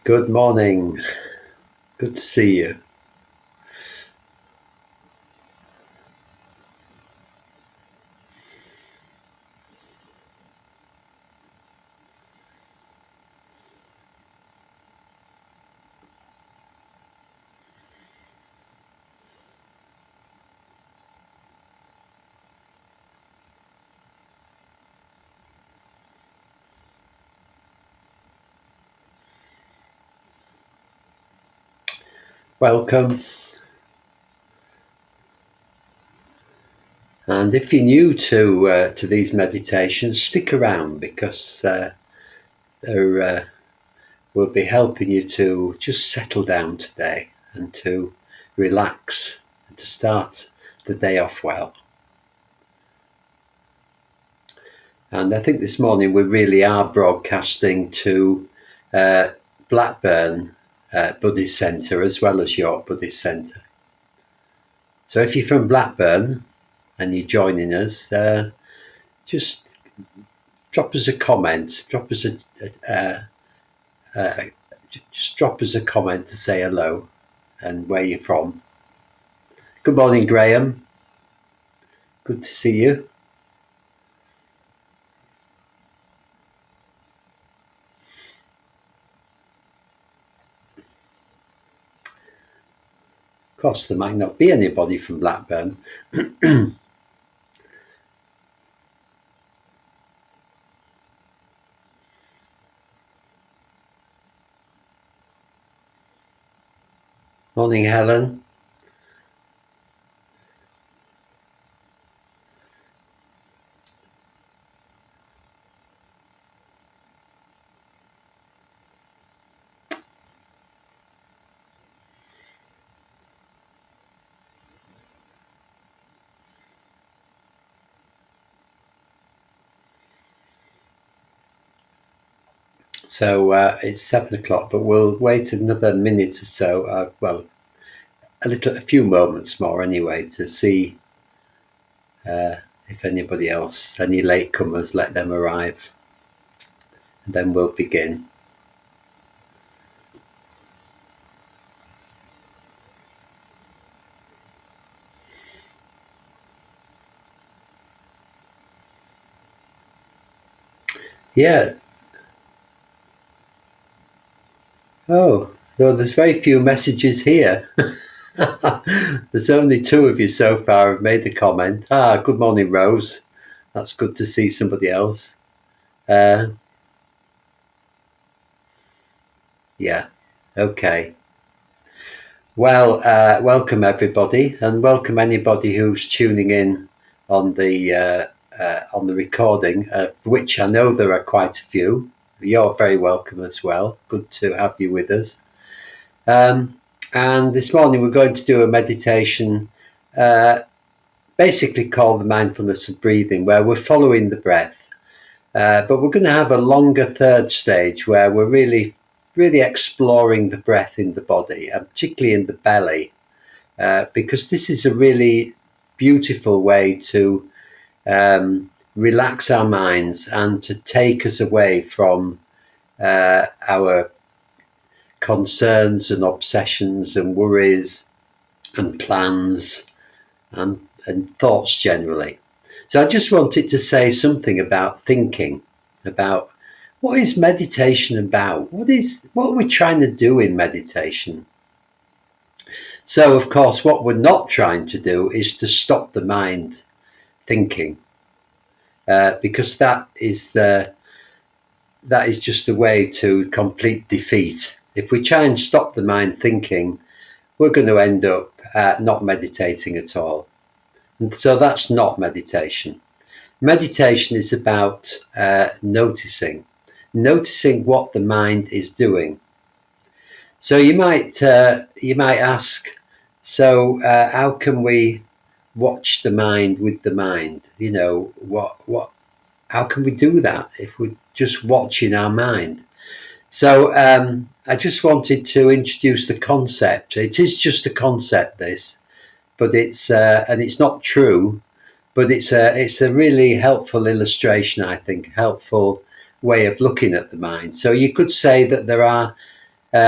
Good morning. Good to see you. Welcome. And if you're new to these meditations, stick around because we'll be helping you to just settle down today and to relax and to start the day off well. And I think this morning we really are broadcasting to Blackburn Buddhist Centre as well as York Buddhist Centre. So if you're from Blackburn and you're joining us, just drop us a comment. Just drop us a comment to say hello and where you're from. Good morning, Graham. Good to see you. Of course, there might not be anybody from Blackburn. Morning, Helen. So it's 7 o'clock, but we'll wait another minute or so. A few moments more anyway, to see if anybody else, any latecomers, let them arrive. And then we'll begin. Yeah. Oh, no, there's very few messages here. There's only 2 of you so far have made a comment. Good morning, Rose. That's good to see somebody else. Yeah, okay. Well, welcome everybody, and welcome anybody who's tuning in on the recording, which I know there are quite a few. You're very welcome as well. Good to have you with us. And this morning we're going to do a meditation basically called the mindfulness of breathing, where we're following the breath. But we're going to have a longer third stage where we're really exploring the breath in the body, and particularly in the belly, because this is a really beautiful way to relax our minds and to take us away from our concerns and obsessions and worries and plans and thoughts generally. So I just wanted to say something about thinking, about what is meditation about? What are we trying to do in meditation? So, of course, what we're not trying to do is to stop the mind thinking, because that is just a way to complete defeat. If we try and stop the mind thinking, we're going to end up not meditating at all. And so that's not meditation. Meditation is about noticing what the mind is doing. So you might ask, so how can we watch the mind with the mind? You know, how can we do that if we're just watching our mind? So I just wanted to introduce the concept. It is just a concept, this, but it's and it's not true, but it's a really helpful illustration, I think, helpful way of looking at the mind. So you could say that there are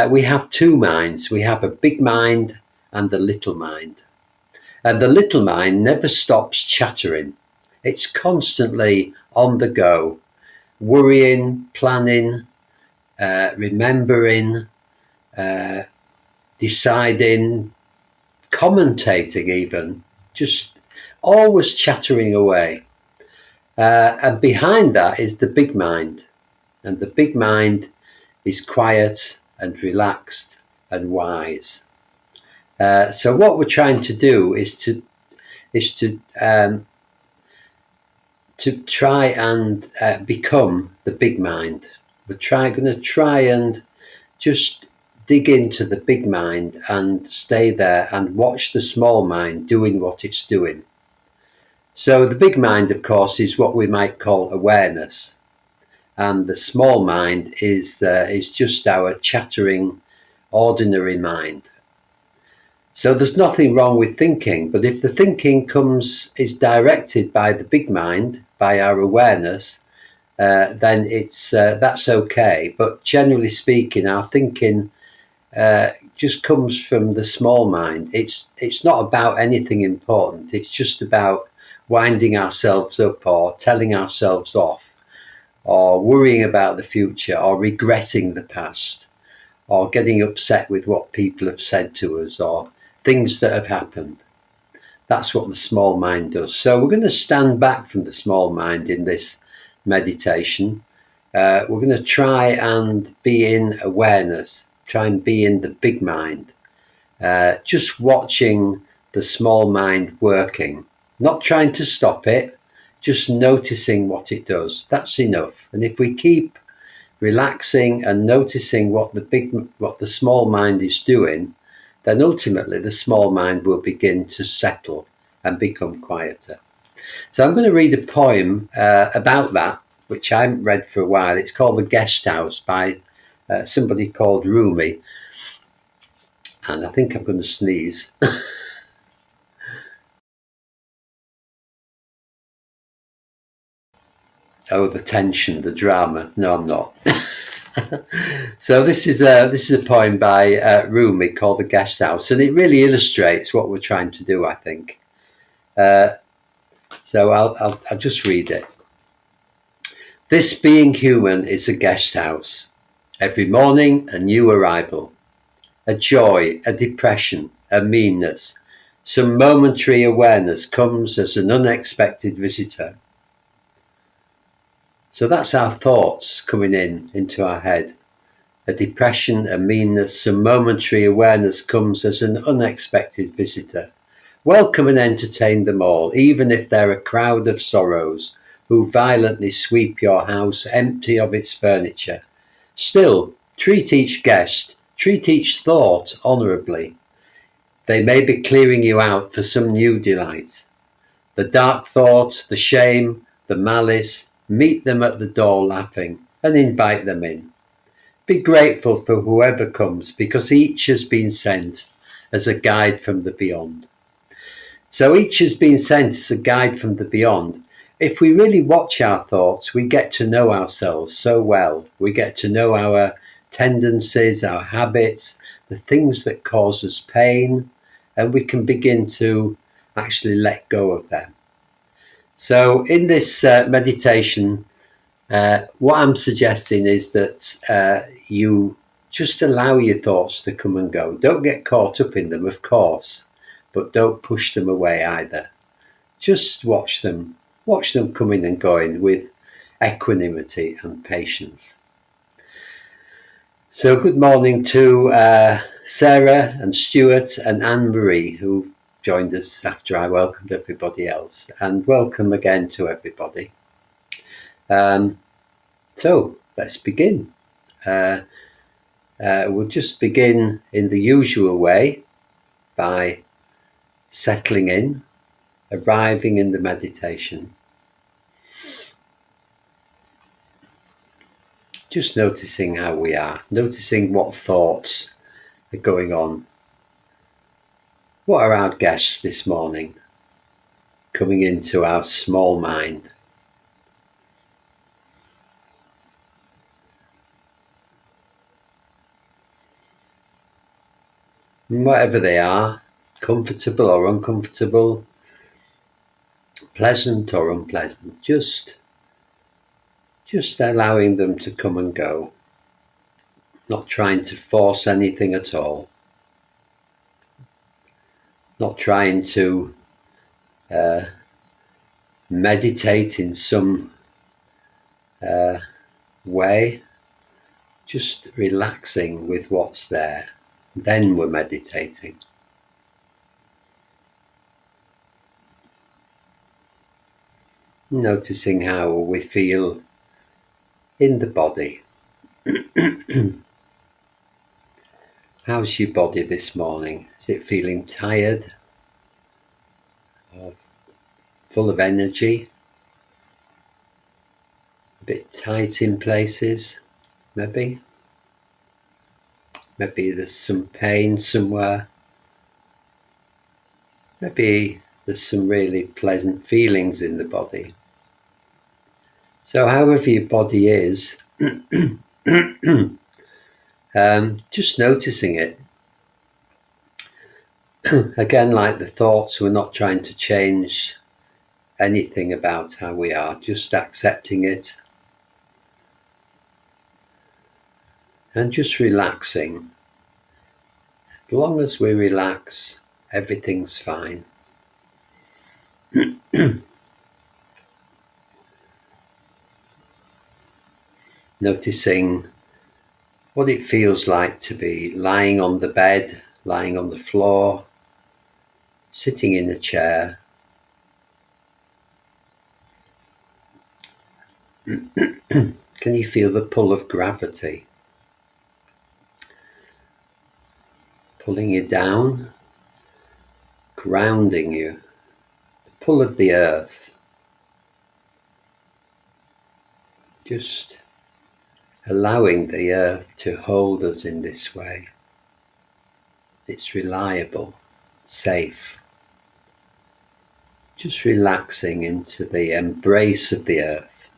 we have two minds. We have a big mind and a little mind. And the little mind never stops chattering. It's constantly on the go, worrying, planning, remembering, deciding, commentating even, just always chattering away. And behind that is the big mind. And the big mind is quiet and relaxed and wise. So what we're trying to do is to try and become the big mind. We're going to try and just dig into the big mind and stay there and watch the small mind doing what it's doing. So the big mind, of course, is what we might call awareness, and the small mind is just our chattering, ordinary mind. So there's nothing wrong with thinking, but if the thinking is directed by the big mind, by our awareness, then that's okay. But generally speaking, our thinking just comes from the small mind. It's not about anything important. It's just about winding ourselves up or telling ourselves off or worrying about the future or regretting the past or getting upset with what people have said to us or things that have happened. That's what the small mind does. So we're going to stand back from the small mind in this meditation. We're going to try and be in awareness, try and be in the big mind, just watching the small mind working, not trying to stop it, just noticing what it does. That's enough. And if we keep relaxing and noticing what the small mind is doing, then ultimately the small mind will begin to settle and become quieter. So I'm going to read a poem about that, which I haven't read for a while. It's called The Guest House by somebody called Rumi. And I think I'm going to sneeze. Oh, the tension, the drama. No, I'm not. So this is a poem by Rumi called The Guest House, and it really illustrates what we're trying to do, I think. So I'll just read it. This being human is a guest house. Every morning a new arrival, a joy, a depression, a meanness, some momentary awareness comes as an unexpected visitor. So that's our thoughts coming into our head. A depression, a meanness, some momentary awareness comes as an unexpected visitor. Welcome and entertain them all, even if they're a crowd of sorrows who violently sweep your house empty of its furniture. Still, treat each guest, treat each thought honourably. They may be clearing you out for some new delight. The dark thought, the shame, the malice, meet them at the door laughing and invite them in. Be grateful for whoever comes, because each has been sent as a guide from the beyond. So each has been sent as a guide from the beyond. If we really watch our thoughts, we get to know ourselves so well. We get to know our tendencies, our habits, the things that cause us pain, and we can begin to actually let go of them. So in this meditation, what I'm suggesting is that you just allow your thoughts to come and go. Don't get caught up in them, of course, but don't push them away either. Just watch them coming and going with equanimity and patience. So good morning to Sarah and Stuart and Anne-Marie, who joined us after I welcomed everybody else, and welcome again to everybody. So let's begin. We'll just begin in the usual way by settling in, arriving in the meditation. Just noticing how we are, noticing what thoughts are going on. What are our guests this morning coming into our small mind? And whatever they are, comfortable or uncomfortable, pleasant or unpleasant, just allowing them to come and go, not trying to force anything at all, not trying to meditate in some way, just relaxing with what's there. Then we're meditating. Noticing how we feel in the body. How's your body this morning? Is it feeling tired? Or full of energy? A bit tight in places, maybe? Maybe there's some pain somewhere. Maybe there's some really pleasant feelings in the body. So however your body is, just noticing it. Again, like the thoughts, we're not trying to change anything about how we are, just accepting it and just relaxing. As long as we relax, everything's fine. Noticing what it feels like to be lying on the bed, lying on the floor, sitting in a chair. Can you feel the pull of gravity? Pulling you down, grounding you. The pull of the earth. Just allowing the earth to hold us in this way. It's reliable, safe. Just relaxing into the embrace of the earth.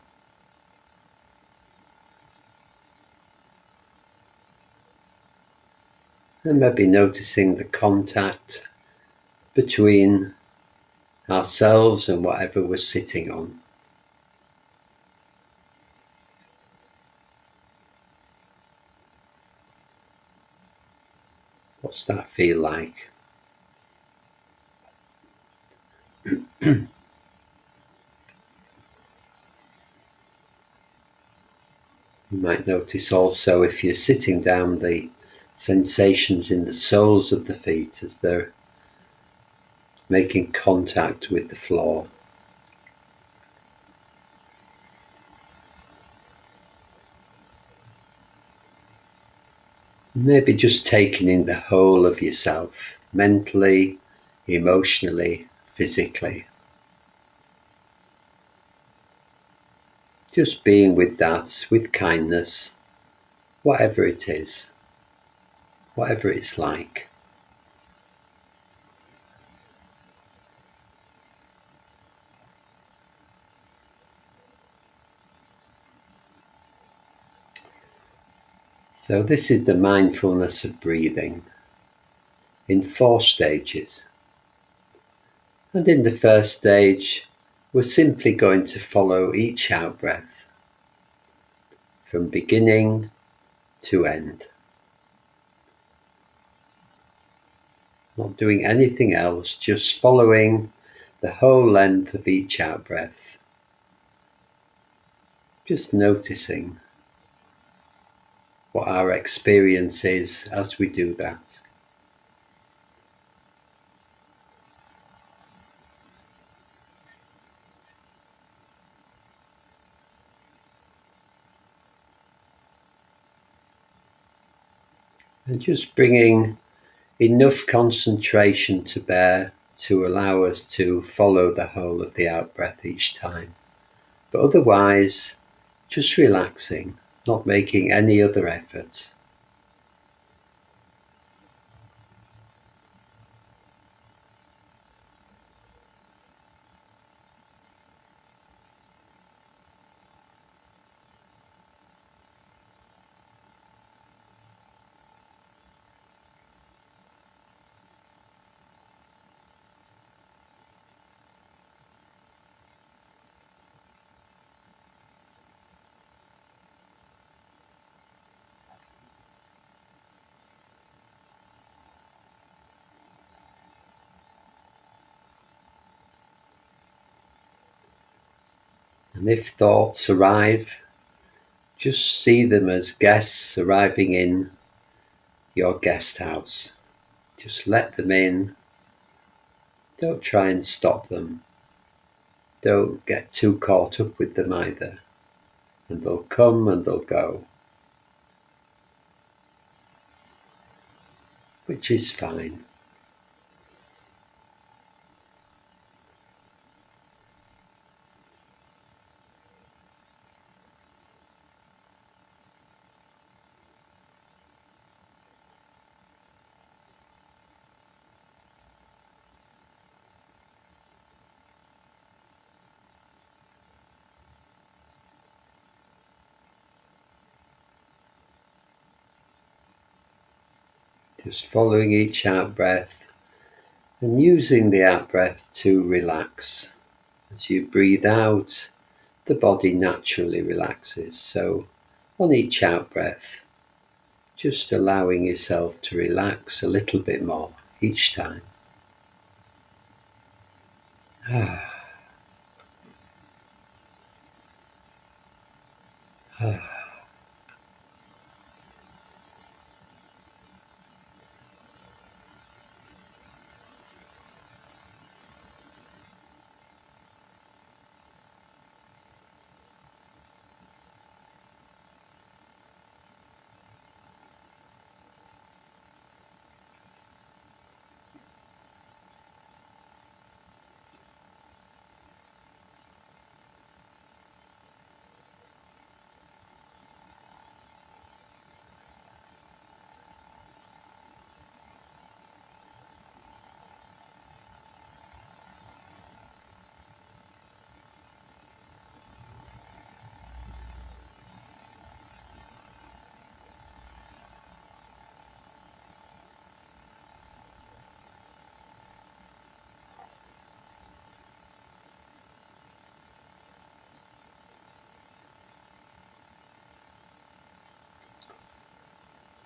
And maybe noticing the contact between ourselves and whatever we're sitting on. What's that feel like? You might notice also, if you're sitting down, the sensations in the soles of the feet as they're making contact with the floor. Maybe just taking in the whole of yourself, mentally, emotionally, physically. Just being with that, with kindness, whatever it is, whatever it's like. So this is the mindfulness of breathing in 4 stages. And in the first stage, we're simply going to follow each out-breath from beginning to end. Not doing anything else, just following the whole length of each out-breath. Just noticing what our experience is as we do that. And just bringing enough concentration to bear to allow us to follow the whole of the out-breath each time. But otherwise, just relaxing, not making any other effort. And if thoughts arrive, just see them as guests arriving in your guest house. Just let them in. Don't try and stop them. Don't get too caught up with them either. And they'll come and they'll go, which is fine. Just following each out breath and using the out breath to relax. As you breathe out, the body naturally relaxes. So on each out breath, just allowing yourself to relax a little bit more each time.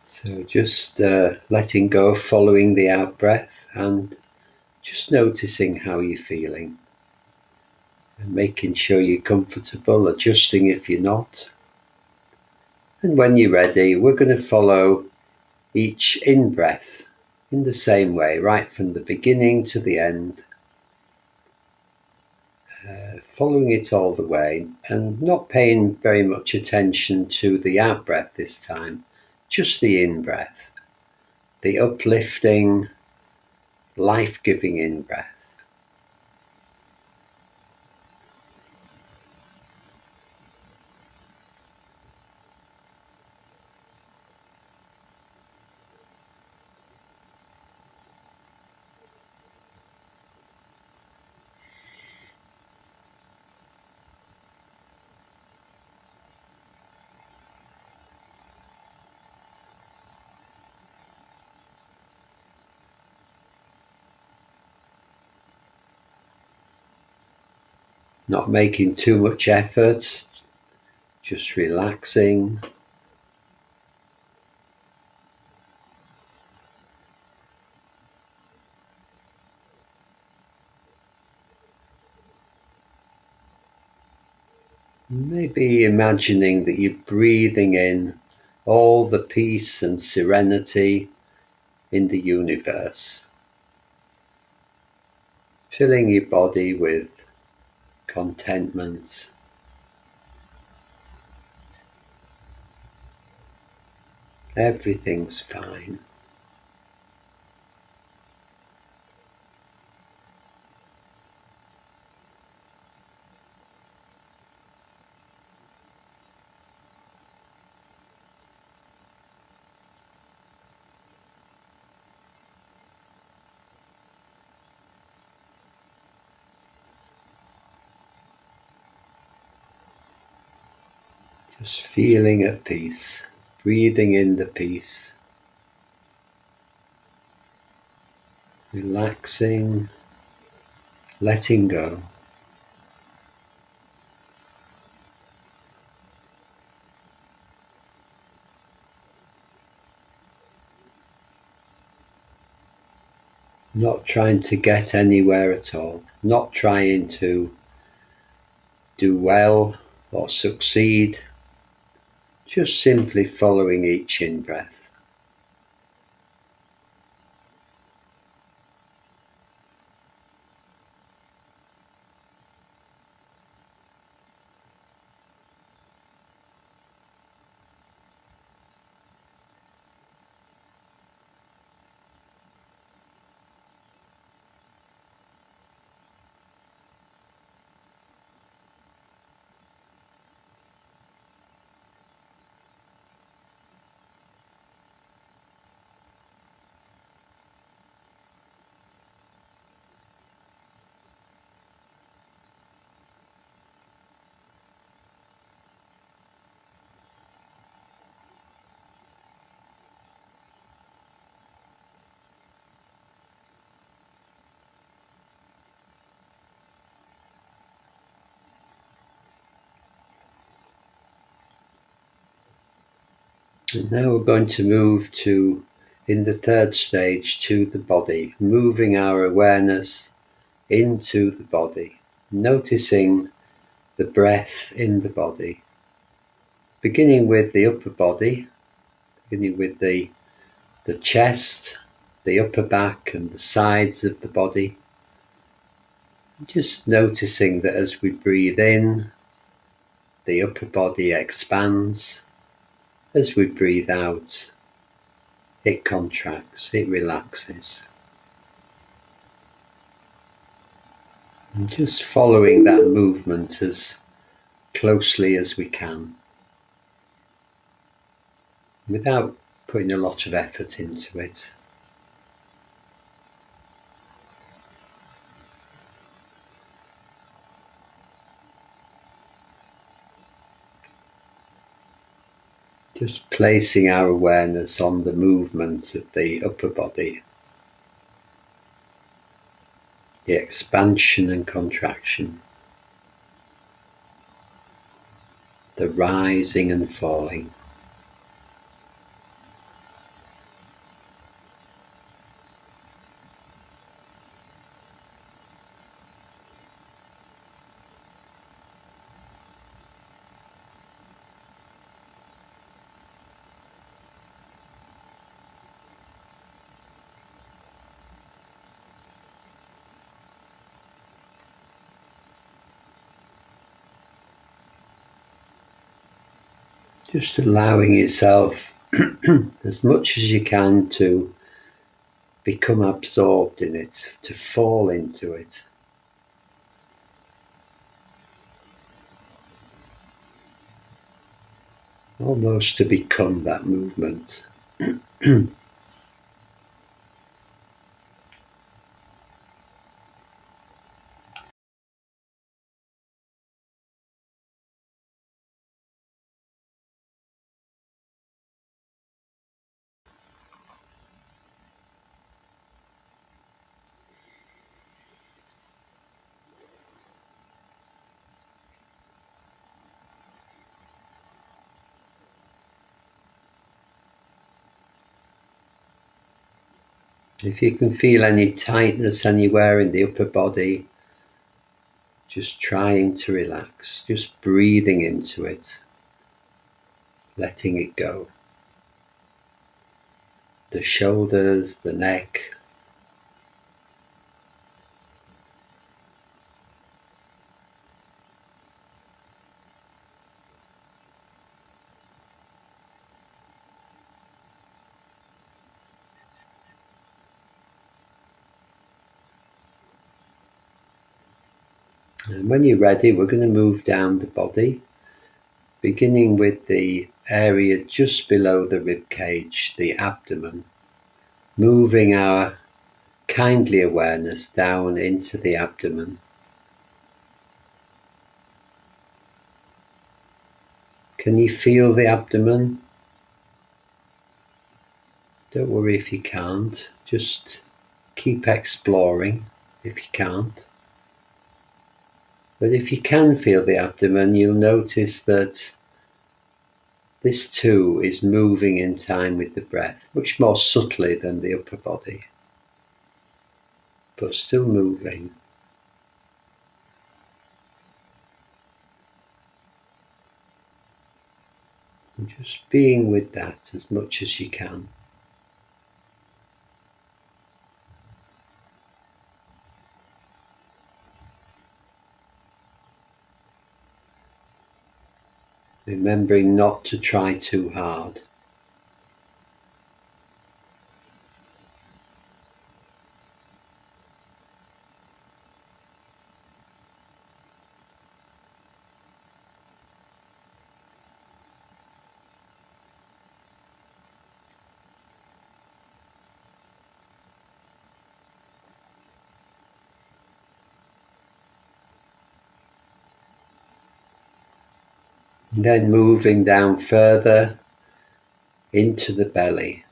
So just letting go, following the out breath and just noticing how you're feeling. And making sure you're comfortable, adjusting if you're not. And when you're ready, we're going to follow each in-breath in the same way, right from the beginning to the end. Following it all the way and not paying very much attention to the out-breath this time, just the in-breath, the uplifting, life-giving in-breath. Not making too much effort, just relaxing. Maybe imagining that you're breathing in all the peace and serenity in the universe, filling your body with contentment. Everything's fine. Just feeling at peace, breathing in the peace, relaxing, letting go. Not trying to get anywhere at all, not trying to do well or succeed, just simply following each in-breath. And now we're going to move to, in the third stage, to the body, moving our awareness into the body, noticing the breath in the body, beginning with the upper body, beginning with the chest, the upper back and the sides of the body. Just noticing that as we breathe in, the upper body expands. As we breathe out, it contracts, it relaxes. And just following that movement as closely as we can, without putting a lot of effort into it. Just placing our awareness on the movement of the upper body, the expansion and contraction, the rising and falling. Just allowing yourself as much as you can to become absorbed in it, to fall into it. Almost to become that movement. If you can feel any tightness anywhere in the upper body, just trying to relax, just breathing into it, letting it go. The shoulders, the neck. And when you're ready, we're going to move down the body, beginning with the area just below the rib cage, the abdomen, moving our kindly awareness down into the abdomen. Can you feel the abdomen? Don't worry if you can't, just keep exploring if you can't. But if you can feel the abdomen, you'll notice that this too is moving in time with the breath, much more subtly than the upper body, but still moving. And just being with that as much as you can. Remembering not to try too hard. And then moving down further into the belly,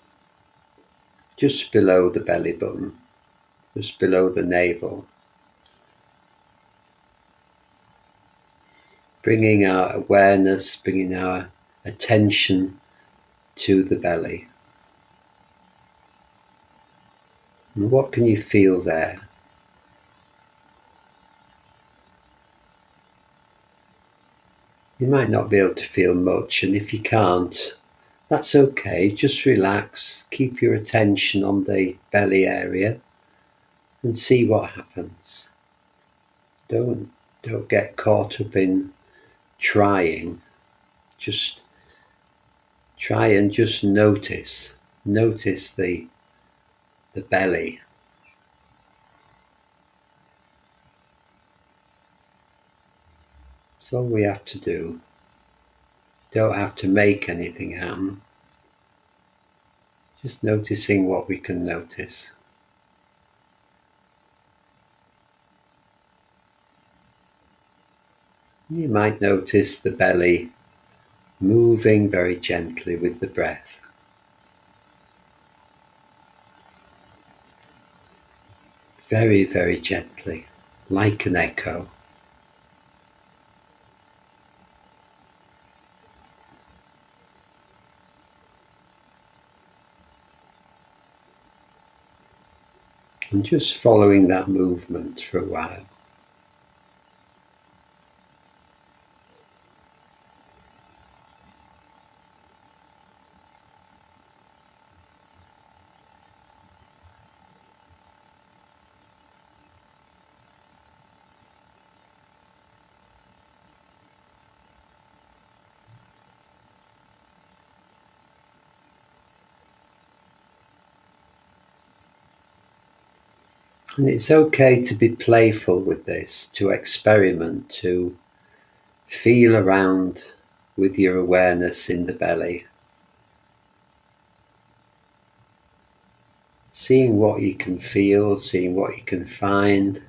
just below the belly button, just below the navel. Bringing our awareness, bringing our attention to the belly. And what can you feel there? You might not be able to feel much, and if you can't, that's okay. Just relax, keep your attention on the belly area and see what happens. Don't get caught up in trying. Just try and just notice the belly. That's all we have to do. Don't have to make anything happen. Just noticing what we can notice. You might notice the belly moving very gently with the breath. Very, very gently, like an echo. And just following that movement for a while. And it's okay to be playful with this, to experiment, to feel around with your awareness in the belly. Seeing what you can feel, seeing what you can find.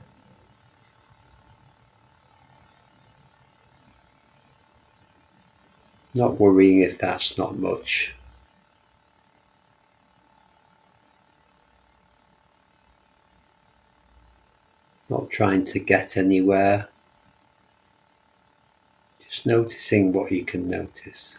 Not worrying if that's not much. Not trying to get anywhere. Just noticing what you can notice.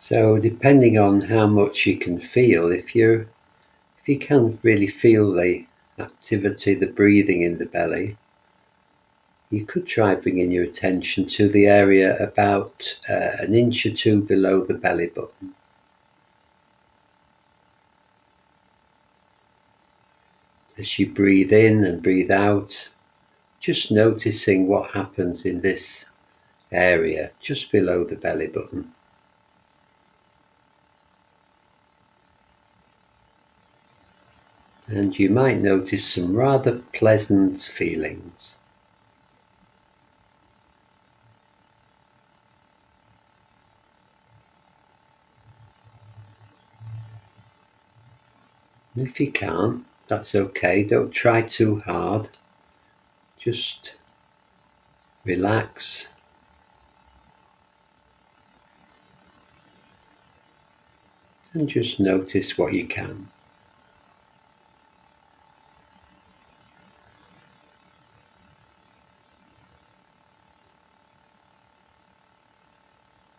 So depending on how much you can feel, if you can really feel the activity, the breathing in the belly, you could try bringing your attention to the area about an inch or two below the belly button. As you breathe in and breathe out, just noticing what happens in this area just below the belly button. And you might notice some rather pleasant feelings. If you can't, That's okay. Don't try too hard. Just relax. And just notice what you can.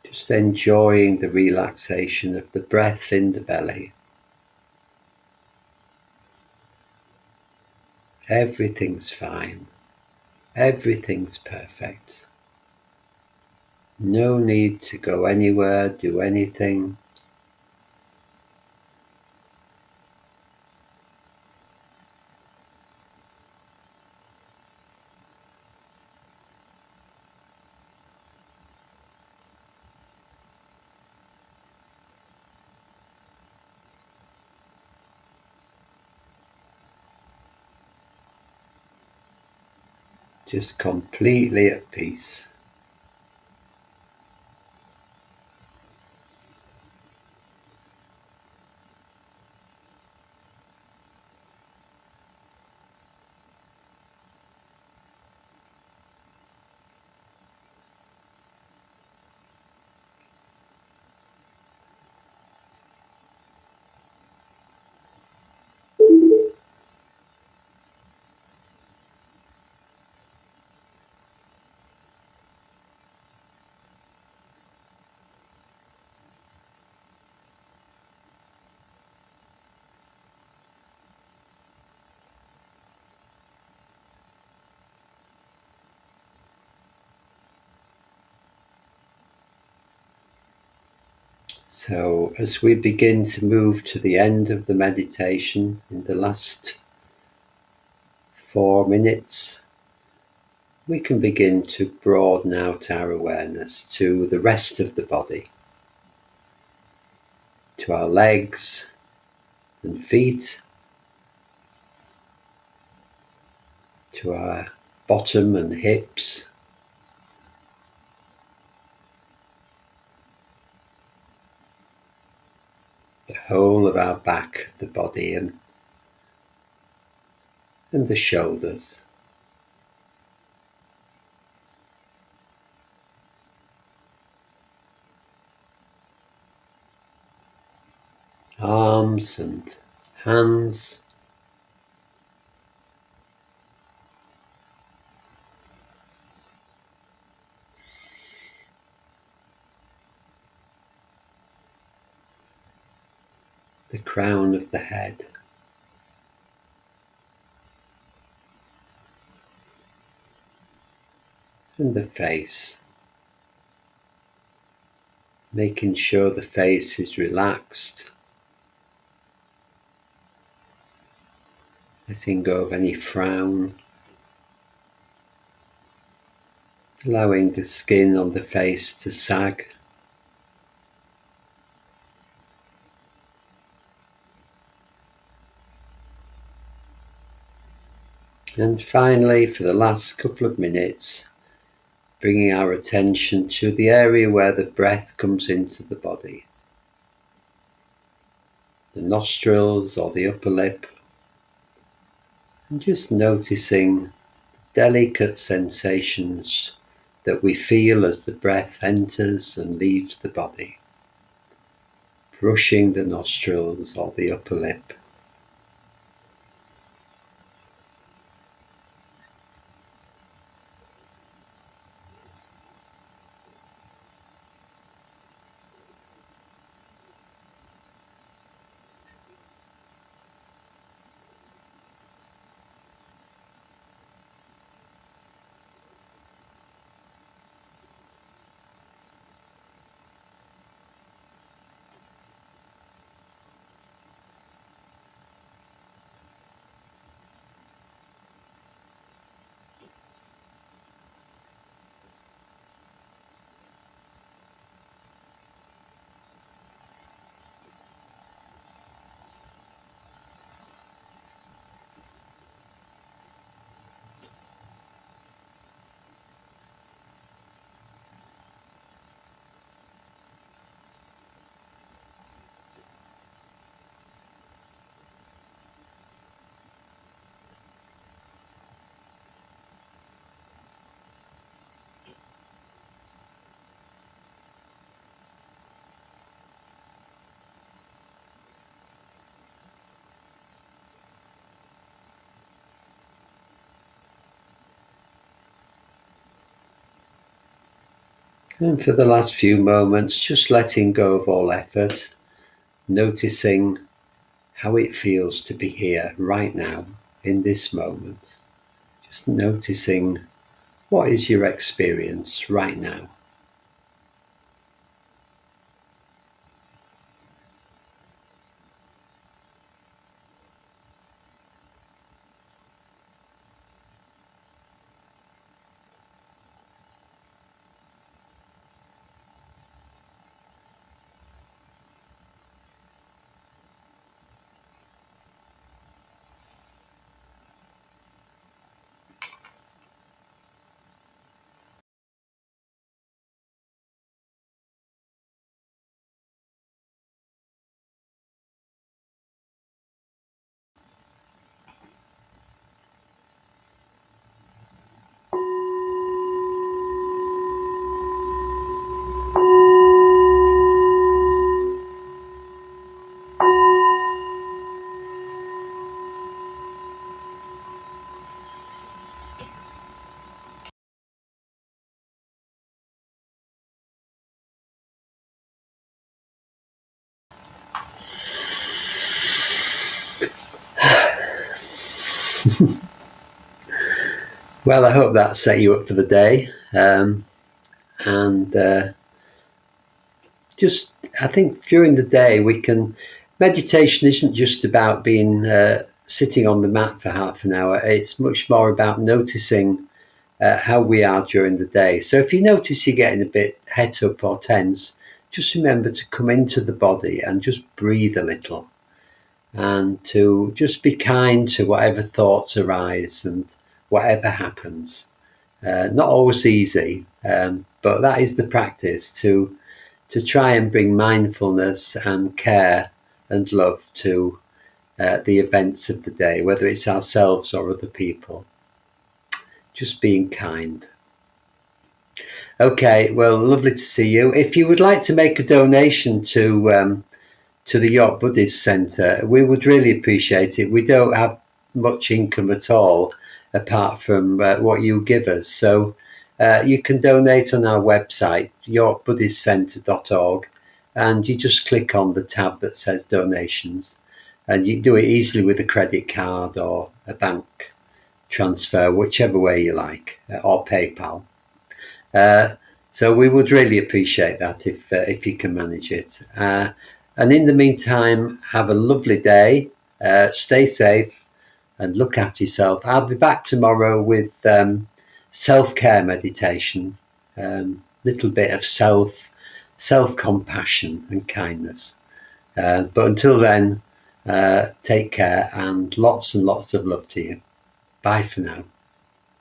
Just enjoying the relaxation of the breath in the belly. Everything's fine. Everything's perfect. No need to go anywhere, do anything. Just completely at peace. So as we begin to move to the end of the meditation in the last 4 minutes, we can begin to broaden out our awareness to the rest of the body, to our legs and feet, to our bottom and hips, the whole of our back of the body and the shoulders. Arms and hands, the crown of the head, and the face, making sure the face is relaxed, letting go of any frown, allowing the skin on the face to sag. And finally, for the last couple of minutes, bringing our attention to the area where the breath comes into the body, the nostrils or the upper lip, and just noticing delicate sensations that we feel as the breath enters and leaves the body, brushing the nostrils or the upper lip. And for the last few moments, just letting go of all effort, noticing how it feels to be here right now in this moment. Just noticing what is your experience right now. Well, I hope that set you up for the day. And just, I think during the day meditation isn't just about being sitting on the mat for half an hour. It's much more about noticing how we are during the day. So if you notice you're getting a bit het up or tense, just remember to come into the body and just breathe a little, and to just be kind to whatever thoughts arise and whatever happens. Not always easy, but that is the practice, to try and bring mindfulness and care and love to the events of the day, whether it's ourselves or other people. Just being kind. Okay, well, lovely to see you. If you would like to make a donation to the York Buddhist Centre, we would really appreciate it. We don't have much income at all apart from what you give us. So you can donate on our website, yorkbuddhistcentre.org, and you just click on the tab that says donations, and you do it easily with a credit card or a bank transfer, whichever way you like, or PayPal. So we would really appreciate that if you can manage it. And in the meantime, have a lovely day, stay safe, and look after yourself. I'll be back tomorrow with self-care meditation, little bit of self-compassion and kindness. But until then, take care and lots of love to you. Bye for now.